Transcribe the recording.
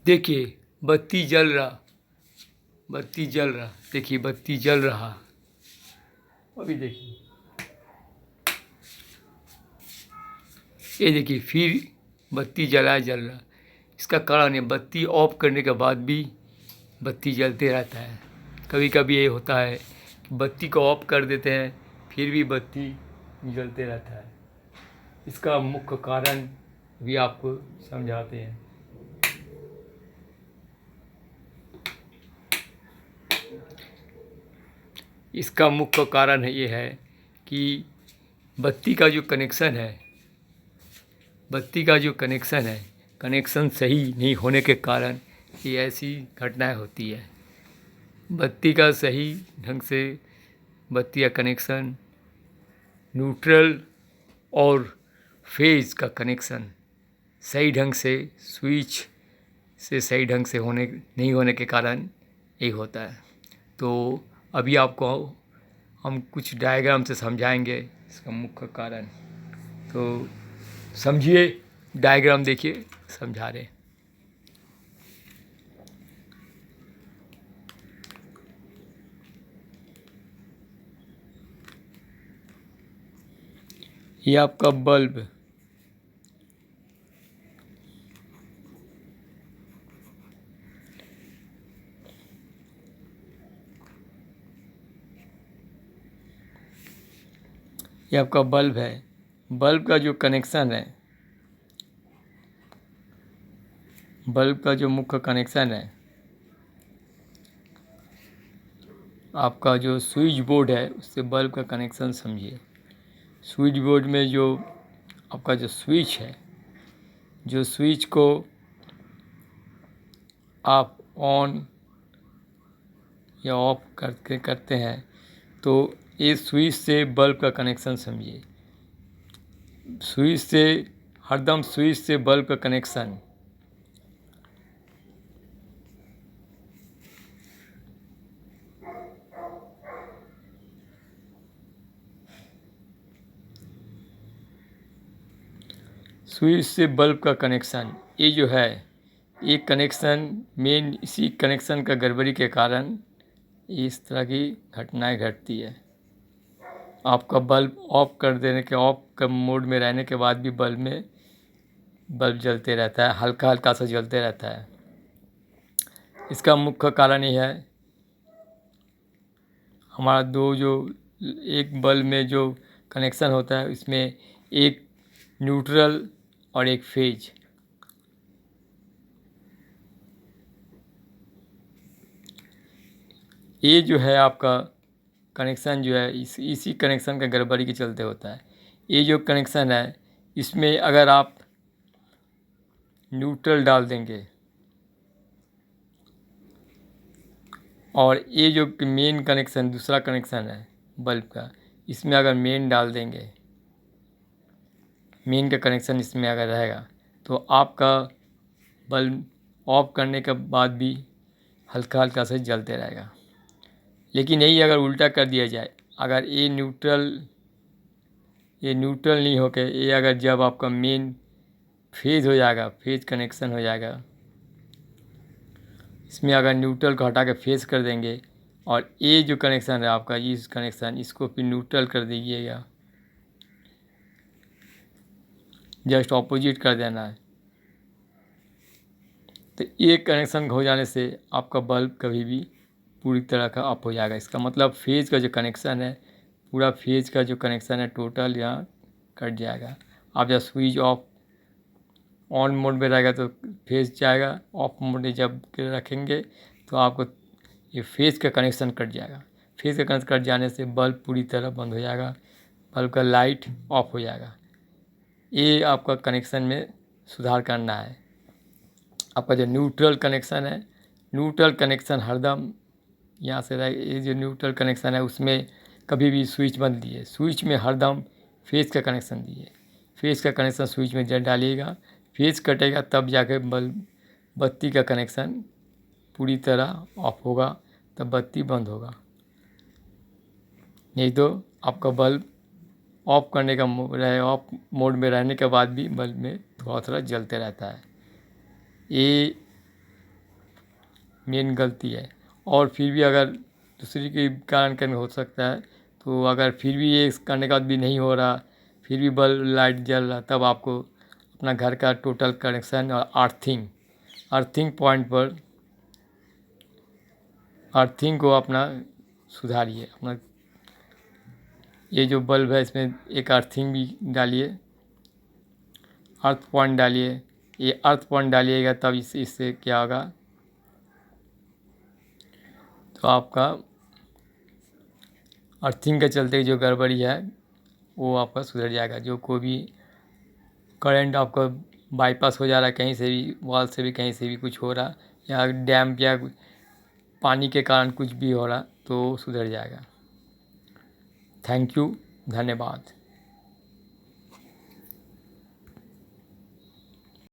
देखिए बत्ती जल रहा, देखिए बत्ती जल रहा। अभी देखिए, ये देखिए फिर बत्ती जल रहा। इसका कारण है बत्ती ऑफ करने के बाद भी बत्ती जलते रहता है। कभी कभी ये होता है कि बत्ती को ऑफ कर देते हैं फिर भी बत्ती जलते रहता है। इसका मुख्य कारण भी आपको समझाते हैं। इसका मुख्य कारण ये है कि बत्ती का जो कनेक्शन है, कनेक्शन सही नहीं होने के कारण ये ऐसी घटनाएं होती है। बत्ती का सही ढंग से बत्ती का कनेक्शन, न्यूट्रल और फेज का कनेक्शन सही ढंग से स्विच से सही ढंग से नहीं होने के कारण यही होता है। तो अभी आपको हम कुछ डायग्राम से समझाएंगे इसका मुख्य कारण। तो समझिए, डायग्राम देखिए, समझा रहे हैं। ये आपका बल्ब, ये आपका बल्ब है। बल्ब का जो कनेक्शन है, बल्ब का जो मुख्य कनेक्शन है, आपका जो स्विच बोर्ड है उससे बल्ब का कनेक्शन समझिए। स्विच बोर्ड में जो आपका जो स्विच है, जो स्विच को आप ऑन या ऑफ करते हैं, तो ये स्विच से बल्ब का कनेक्शन समझिए। स्विच से बल्ब का कनेक्शन। स्विच से बल्ब का कनेक्शन, ये जो है, ये कनेक्शन मेन, इसी कनेक्शन का गड़बड़ी के कारण इस तरह की घटनाएं घटती है। आपका बल्ब ऑफ का मोड में रहने के बाद भी बल्ब जलते रहता है, हल्का हल्का सा जलते रहता है। इसका मुख्य कारण ये है, हमारा एक बल्ब में जो कनेक्शन होता है इसमें एक न्यूट्रल और एक फेज। ये जो है आपका कनेक्शन जो है इसी कनेक्शन का गड़बड़ी के चलते होता है। ये जो कनेक्शन है इसमें अगर आप न्यूट्रल डाल देंगे और ये जो मेन कनेक्शन, दूसरा कनेक्शन है बल्ब का, इसमें अगर मेन डाल देंगे, मेन का कनेक्शन इसमें अगर रहेगा तो आपका बल्ब ऑफ करने के बाद भी हल्का हल्का से जलते रहेगा। लेकिन यही अगर उल्टा कर दिया जाए, अगर ये न्यूट्रल नहीं होकर ये अगर जब आपका मेन फेज हो जाएगा, फेज कनेक्शन हो जाएगा, इसमें अगर न्यूट्रल को हटा के फेज कर देंगे और ये जो कनेक्शन है आपका, इस कनेक्शन, इसको फिर न्यूट्रल कर दीजिएगा, जस्ट ऑपोजिट कर देना है, तो ये कनेक्शन हो जाने से आपका बल्ब कभी भी पूरी तरह का ऑफ हो जाएगा। इसका मतलब फेज का जो कनेक्शन है, पूरा फेज का जो कनेक्शन है टोटल यहाँ कट जाएगा। आप जब स्विच ऑन मोड में रहेगा तो फेज जाएगा, ऑफ मोड में जब रखेंगे तो आपको ये फेज का कनेक्शन कट जाएगा। फेज का कनेक्शन कट जाने से बल्ब पूरी तरह बंद हो जाएगा, बल्ब का लाइट ऑफ हो जाएगा। ये आपका कनेक्शन में सुधार करना है। आपका जो न्यूट्रल कनेक्शन है, न्यूट्रल कनेक्शन हरदम यहाँ से रहे। ये जो न्यूट्रल कनेक्शन है उसमें कभी भी स्विच मत दिए, स्विच में हरदम फेज का कनेक्शन दिए। फेज का कनेक्शन स्विच में जब डालिएगा, फेज कटेगा तब जाके बत्ती का कनेक्शन पूरी तरह ऑफ होगा, तब बत्ती बंद होगा। नहीं तो आपका बल्ब ऑफ करने का ऑफ मोड में रहने के बाद भी बल्ब में थोड़ा थोड़ा जलते रहता है। ये मेन गलती है। और फिर भी अगर दूसरी के कारण कहीं हो सकता है, तो अगर फिर भी ये करने के बाद भी नहीं हो रहा, फिर भी बल्ब लाइट जल रहा, तब आपको अपना घर का टोटल कनेक्शन और अर्थिंग पॉइंट पर अर्थिंग को अपना सुधारिए। अपना ये जो बल्ब है इसमें एक अर्थिंग भी डालिए, अर्थ पॉइंट डालिए। ये अर्थ पॉइंट डालिएगा तब इससे क्या होगा, तो आपका अर्थिंग के चलते जो गड़बड़ी है वो आपका सुधर जाएगा। जो कोई भी करंट आपका बाईपास हो जा रहा है कहीं से भी, वॉल से भी, कहीं से भी कुछ हो रहा, या डैम या पानी के कारण कुछ भी हो रहा, तो सुधर जाएगा। थैंक यू, धन्यवाद।